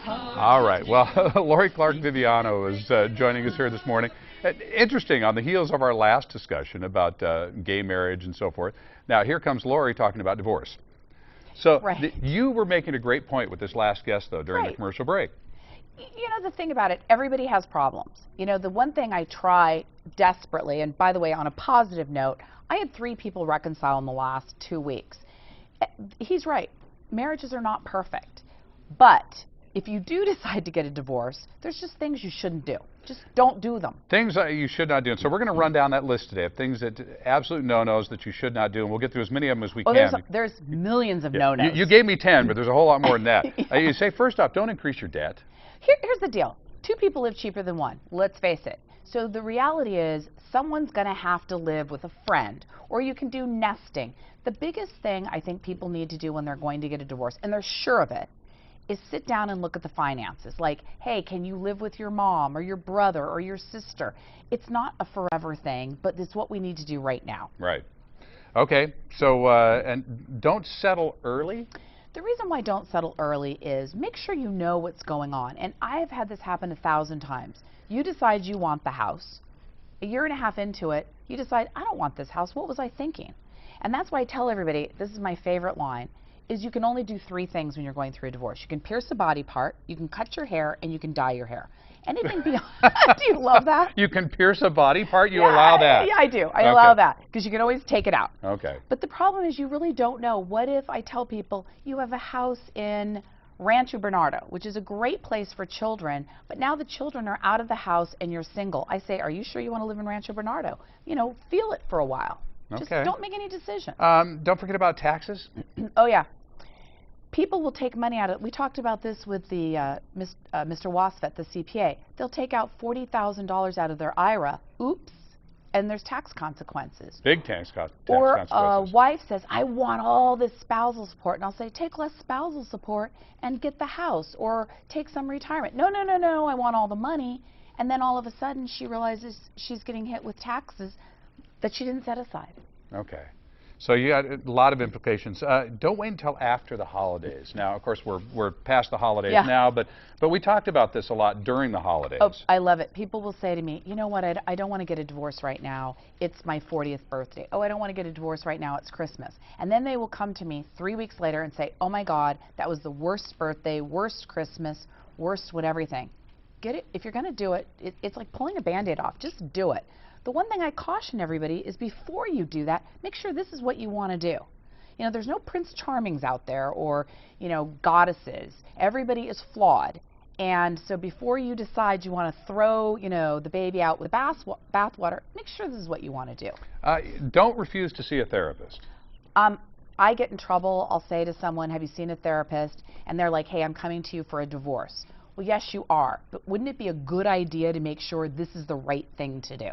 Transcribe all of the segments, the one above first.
All right. Well, Lori Clark Viviano is joining us here this morning. Interesting, on the heels of our last discussion about gay marriage and so forth. Now, here comes Lori talking about divorce. So, Right. you were making a great point with this last guest, though, during the Right. commercial break. You know, the thing about it, everybody has problems. You know, the one thing I try desperately, and by the way, on a positive note, I had 3 people reconcile in the last 2 weeks. He's right. Marriages are not perfect. But if you do decide to get a divorce, there's just things you shouldn't do. Just don't do them. Things that you should not do. And so we're going to run down that list today of things that absolute no-nos that you should not do, and we'll get through as many of them as we Oh, can. there's millions of Yeah, no-nos. you gave me 10, but there's a whole lot more than that. Yeah. You say, first off, don't increase your debt. Here's the deal. 2 people live cheaper than 1. Let's face it. So the reality is someone's going to have to live with a friend, or you can do nesting. The biggest thing I think people need to do when they're going to get a divorce, and they're sure of it, is sit down and look at the finances. Like, hey, can you live with your mom or your brother or your sister? It's not a forever thing, but it's what we need to do right now. Right. Okay. So, and don't settle early. The reason why don't settle early is make sure you know what's going on. And I've had this happen 1,000 times. You decide you want the house. A year and a half into it, you decide, I don't want this house. What was I thinking? And that's why I tell everybody, this is my favorite line, is you can only do 3 things when you're going through a divorce. You can pierce a body part, you can cut your hair, and you can dye your hair. Anything beyond do you love that? You can pierce a body part? You Yeah, allow that? Yeah, I do. I Okay. allow that because you can always take it out. Okay. But the problem is you really don't know. What if I tell people you have a house in Rancho Bernardo, which is a great place for children, but now the children are out of the house and you're single. I say, are you sure you want to live in Rancho Bernardo? You know, feel it for a while. Just Okay. don't make any decision. Don't forget about taxes. Oh, yeah. People will take money out of it. We talked about this with the Mr. Wasfet, the CPA. They'll take out $40,000 out of their IRA. Oops. And there's tax consequences. Big tax consequences. Or a wife says, I want all this spousal support. And I'll say, take less spousal support and get the house. Or take some retirement. No, no, no, no, I want all the money. And then all of a sudden she realizes she's getting hit with taxes that she didn't set aside. Okay. So you got a lot of implications. Don't wait until after the holidays. Now, of course, we're past the holidays now, but we talked about this a lot during the holidays. Oh, I love it. People will say to me, you know what, I don't want to get a divorce right now. It's my 40th birthday. Oh, I don't want to get a divorce right now. It's Christmas. And then they will come to me 3 weeks later and say, oh my God, that was the worst birthday, worst Christmas, worst with everything. Get it? If you're going to do it, it's like pulling a Band-Aid off. Just do it. The one thing I caution everybody is before you do that, make sure this is what you want to do. You know, there's no Prince Charmings out there or, you know, goddesses. Everybody is flawed. And so before you decide you want to throw, you know, the baby out with bathwater, make sure this is what you want to do. Don't refuse to see a therapist. I get in trouble. I'll say to someone, have you seen a therapist? And they're like, hey, I'm coming to you for a divorce. Well, yes, you are. But wouldn't it be a good idea to make sure this is the right thing to do?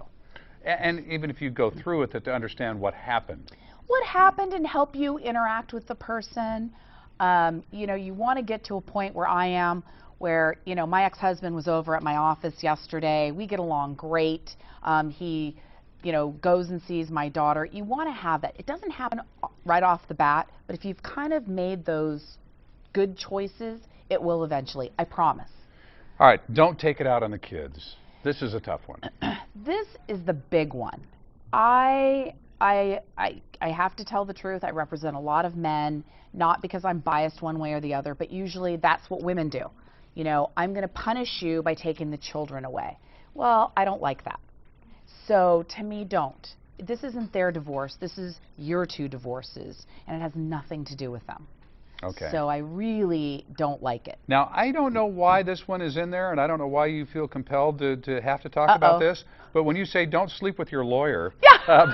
And even if you go through it, to understand what happened. What happened and help you interact with the person. You know, you want to get to a point where I am, where, you know, my ex-husband was over at my office yesterday. We get along great. He, you know, goes and sees my daughter. You want to have that. It doesn't happen right off the bat, but if you've kind of made those good choices, it will eventually. I promise. All right, don't take it out on the kids. This is a tough one. This is the big one. I have to tell the truth. I represent a lot of men, not because I'm biased one way or the other, but usually that's what women do. You know, I'm going to punish you by taking the children away. Well, I don't like that. So to me, don't. This isn't their divorce. This is your 2 divorces, and it has nothing to do with them. Okay. So I really don't like it. Now, I don't know why this one is in there, and I don't know why you feel compelled to have to talk about this, but when you say don't sleep with your lawyer... Yeah!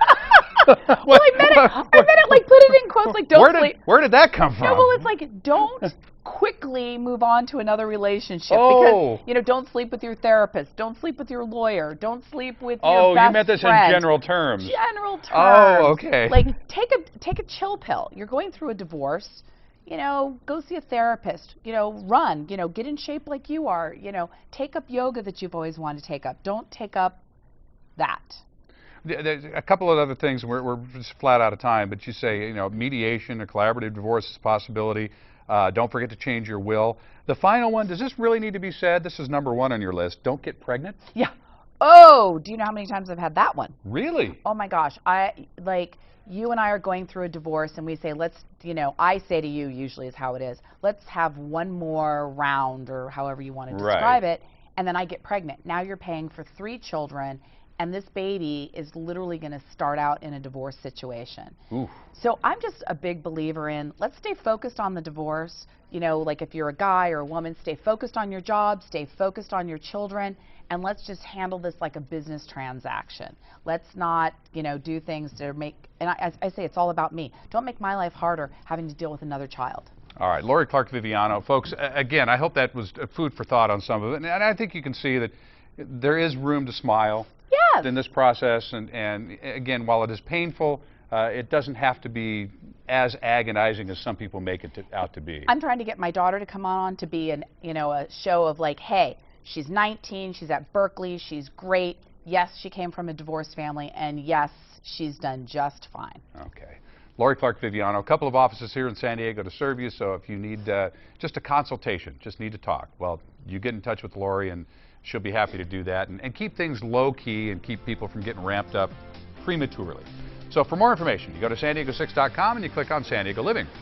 Well, I meant it like put it in quotes like don't sleep. Where did that come from? No, well, it's like don't quickly move on to another relationship Oh. because, you know, don't sleep with your therapist, don't sleep with your lawyer, don't sleep with your best friend. Oh, you meant this in general terms. General terms. Oh, okay. Like take a chill pill. You're going through a divorce. You know, go see a therapist, you know, run, you know, get in shape like you are, you know, take up yoga that you've always wanted to take up. Don't take up that. There's a couple of other things. We're just flat out of time, but you say, you know, mediation, a collaborative divorce is a possibility. Don't forget to change your will. The final one, does this really need to be said? This is number 1 on your list. Don't get pregnant? Yeah. Oh, do you know how many times I've had that one? Really? Oh my gosh. You and I are going through a divorce and we say, I say to you, usually is how it is, let's have one more round or however you want to describe it. And then I get pregnant. Now you're paying for 3 children and this baby is literally going to start out in a divorce situation. Oof. So I'm just a big believer in let's stay focused on the divorce. Like if you're a guy or a woman, stay focused on your job, stay focused on your children, and let's just handle this like a business transaction. Let's not, do things to make, and I say it's all about me. Don't make my life harder having to deal with another child. All right, Lori Clark Viviano. Folks, again, I hope that was food for thought on some of it. And I think you can see that there is room to smile Yes. in this process. And again, while it is painful, it doesn't have to be as agonizing as some people make it out to be. I'm trying to get my daughter to come on to be a show of like, hey, she's 19, she's at Berkeley, she's great. Yes, she came from a divorced family, and yes, she's done just fine. Okay. Lori Clark Viviano, a couple of offices here in San Diego to serve you, so if you need just a consultation, just need to talk, well, you get in touch with Lori and she'll be happy to do that and keep things low-key and keep people from getting ramped up prematurely. So for more information, you go to san diego6.com and you click on San Diego Living.